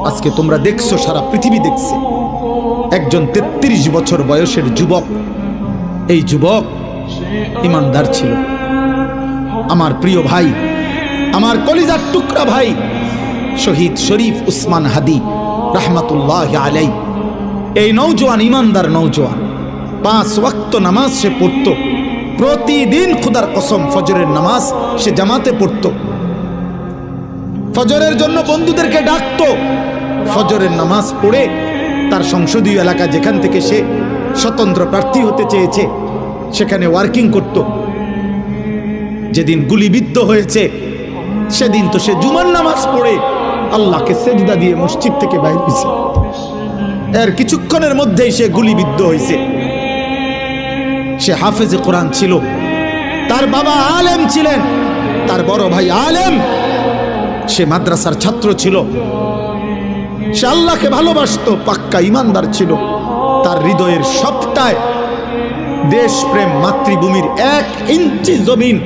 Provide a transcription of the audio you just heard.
আজকে তোমরা দেখছো, সারা পৃথিবী দেখছে, একজন 33 বছর বয়সের যুবক, এই যুবক ইমানদার ছিল। আমার প্রিয় ভাই, আমার কলিজার টুকরা ভাই শহীদ শরীফ উসমান হাদি রাহমাতুল্লাহ আলাই, এই নওজোয়ান ইমানদার নওজোয়ান 5 ওয়াক্ত নামাজ সে পড়তো প্রতিদিন। খুদার কসম, ফজরের নামাজ সে জামাতে পড়তো, ফজরের জন্য বন্ধুদেরকে ডাকতো। ফজরের নামাজ পড়ে তার সংসদীয় এলাকা, যেখান থেকে সে স্বতন্ত্র প্রার্থী হতে চেয়েছে, সেখানে ওয়ার্কিং করত। যেদিন গুলিবিদ্ধ হয়েছে সেদিন তো সে জুমার নামাজ পড়ে আল্লাহকে সেজদা দিয়ে মসজিদ থেকে বাইরে হয়েছে। এর কিছুক্ষণের মধ্যেই সে গুলিবিদ্ধ হয়েছে। সে হাফেজে কোরআন ছিল, তার বাবা আলেম ছিলেন, তার বড় ভাই আলেম, সে মাদ্রাসার ছাত্র ছিল, সে আল্লাহকে ভালোবাসতো, পাক্কা ইমানদার ছিল। তার হৃদয়ের সবটায় দেশপ্রেম, মাতৃভূমির 1 ইঞ্চি জমিন